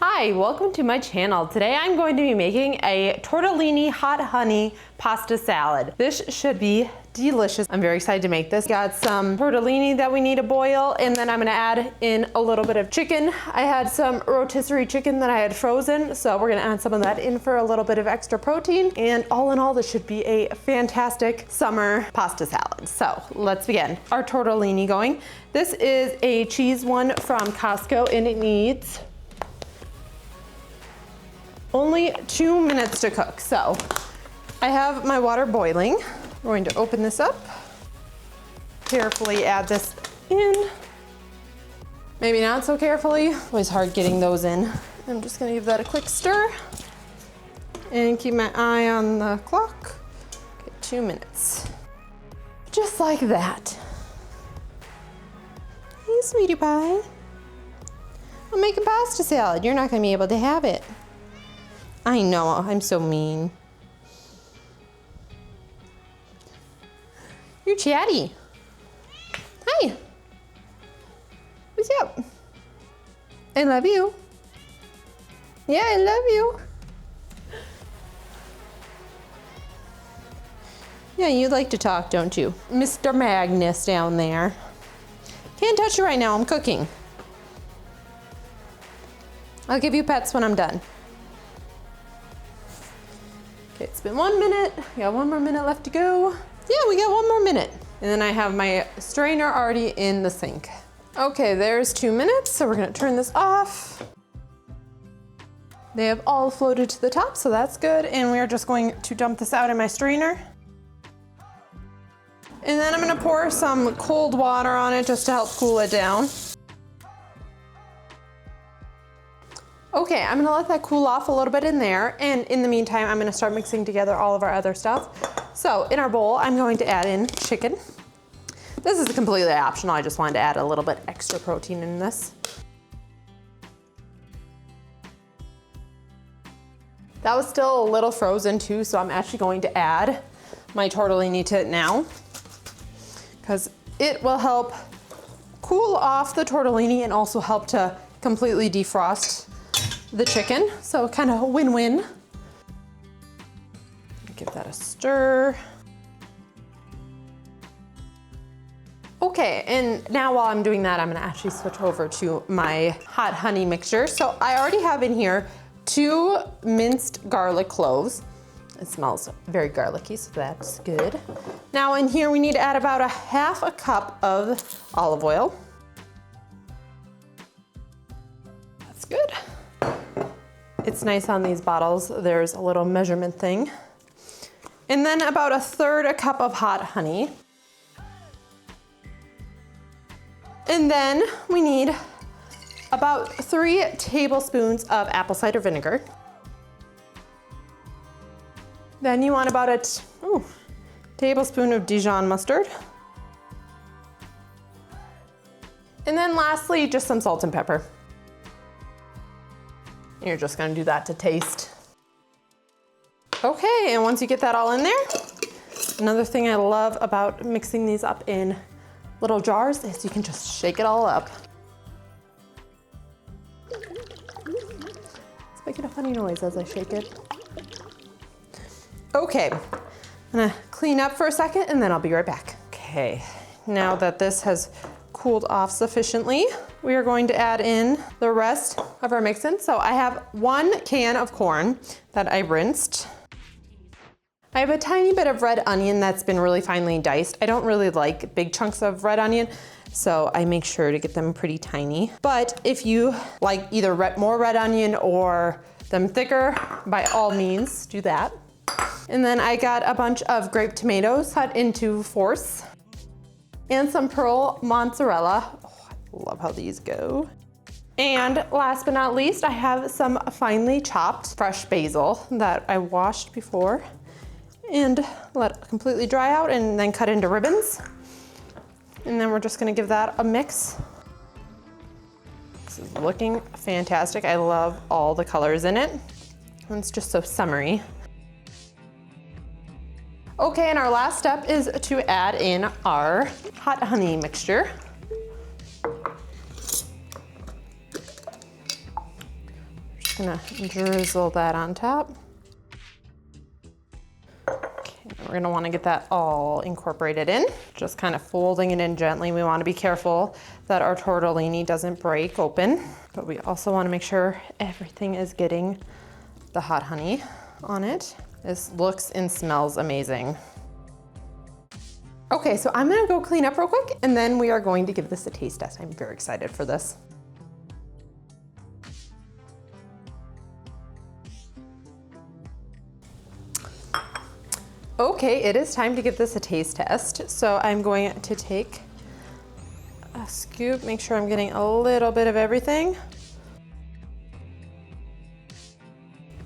Hi, welcome to my channel. Today I'm going to be making a tortellini hot honey pasta salad. This should be delicious. I'm very excited to make this. Got some tortellini that we need to boil, and then I'm gonna add in a little bit of chicken. I had some rotisserie chicken that I had frozen, so we're gonna add some of that in for a little bit of extra protein. And all in all, this should be a fantastic summer pasta salad. So let's begin. Our tortellini going. This is a cheese one from Costco, and it needs only 2 minutes to cook. So I have my water boiling. We're going to open this up, carefully add this in. Maybe not so carefully, always hard getting those in. I'm just gonna give that a quick stir and keep my eye on the clock. Okay, 2 minutes. Just like that. Hey, sweetie pie. I'm making pasta salad. You're not gonna be able to have it. I know, I'm so mean. You're chatty. Hi. What's up? I love you. Yeah, I love you. Yeah, you like to talk, don't you? Mr. Magnus down there. Can't touch you right now, I'm cooking. I'll give you pets when I'm done. Okay, it's been 1 minute. We got 1 more minute left to go. Yeah, we got 1 more minute. And then I have my strainer already in the sink. Okay, there's 2 minutes, so we're gonna turn this off. They have all floated to the top, so that's good. And we are just going to dump this out in my strainer. And then I'm gonna pour some cold water on it just to help cool it down. Okay, I'm gonna let that cool off a little bit in there, and in the meantime, I'm gonna start mixing together all of our other stuff. So in our bowl, I'm going to add in chicken. This is completely optional. I just wanted to add a little bit extra protein in this. That was still a little frozen too, so I'm actually going to add my tortellini to it now, because it will help cool off the tortellini and also help to completely defrost the chicken, so kind of a win-win. Give that a stir. Okay, and now while I'm doing that, I'm gonna actually switch over to my hot honey mixture. So I already have in here 2 minced garlic cloves. It smells very garlicky, so that's good. Now in here, we need to add about a 1/2 cup of olive oil. That's good. It's nice on these bottles, there's a little measurement thing. And then about 1/3 cup of hot honey. And then we need about 3 tablespoons of apple cider vinegar. Then you want about a tablespoon of Dijon mustard. And then lastly, just some salt and pepper. You're just gonna do that to taste. Okay, and once you get that all in there, another thing I love about mixing these up in little jars is you can just shake it all up. It's making a funny noise as I shake it. Okay, I'm gonna clean up for a second and then I'll be right back. Okay, now that this has cooled off sufficiently, we are going to add in the rest of our mix-in. So I have 1 can of corn that I rinsed. I have a tiny bit of red onion that's been really finely diced. I don't really like big chunks of red onion, so I make sure to get them pretty tiny. But if you like either more red onion or them thicker, by all means, do that. And then I got a bunch of grape tomatoes cut into 4ths. And some pearl mozzarella. Oh, I love how these go. And last but not least, I have some finely chopped fresh basil that I washed before and let completely dry out and then cut into ribbons. And then we're just gonna give that a mix. This is looking fantastic. I love all the colors in it. And it's just so summery. Okay, and our last step is to add in our hot honey mixture. just gonna drizzle that on top. We're gonna wanna get that all incorporated in. Just kind of folding it in gently. We wanna be careful that our tortellini doesn't break open, but we also wanna make sure everything is getting the hot honey on it. This looks and smells amazing. Okay, so I'm gonna go clean up real quick and then we are going to give this a taste test. I'm very excited for this. Okay, it is time to give this a taste test. So I'm going to take a scoop, make sure I'm getting a little bit of everything.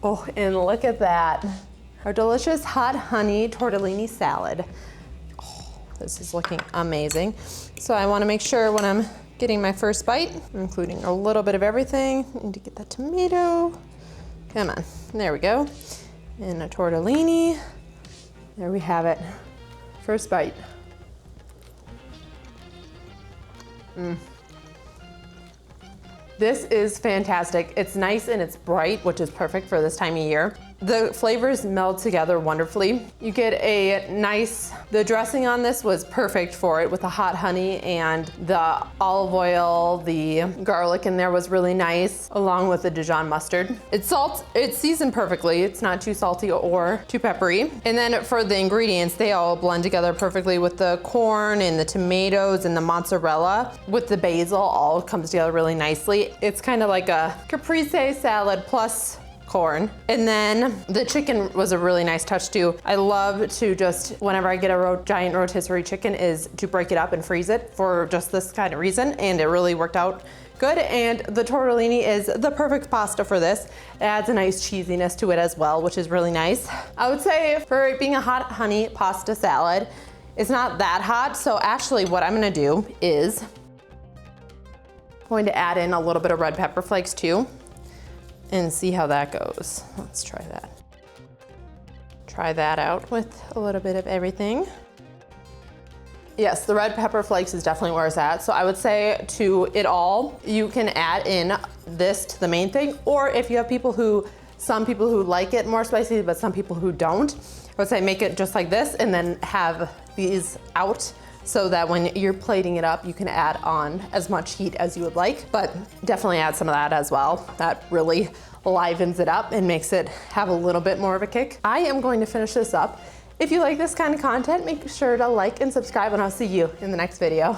Oh, and look at that. Our delicious hot honey tortellini salad. Oh, this is looking amazing. So I wanna make sure when I'm getting my first bite, I'm including a little bit of everything. I need to get that tomato. Come on, there we go. And a tortellini. There we have it. First bite. This is fantastic. It's nice and it's bright, which is perfect for this time of year. The flavors meld together wonderfully. You get a nice, the dressing on this was perfect for it with the hot honey and the olive oil, the garlic in there was really nice, along with the Dijon mustard. It's seasoned perfectly. It's not too salty or too peppery. And then for the ingredients, they all blend together perfectly with the corn and the tomatoes and the mozzarella with the basil, all comes together really nicely. It's kind of like a caprese salad plus corn. And then the chicken was a really nice touch too. I love to just, whenever I get a giant rotisserie chicken, is to break it up and freeze it for just this kind of reason. And it really worked out good. And the tortellini is the perfect pasta for this. It adds a nice cheesiness to it as well, which is really nice. I would say for it being a hot honey pasta salad, it's not that hot. So actually what I'm gonna do is going to add in a little bit of red pepper flakes too, and see how that goes. Let's try that. Try that out with a little bit of everything. Yes, the red pepper flakes is definitely where it's at. So I would say to it all, you can add in this to the main thing, or if you have some people who like it more spicy, but some people who don't, I would say make it just like this and then have these out, so that when you're plating it up, you can add on as much heat as you would like, but definitely add some of that as well. That really livens it up and makes it have a little bit more of a kick. I am going to finish this up. If you like this kind of content, make sure to like and subscribe, and I'll see you in the next video.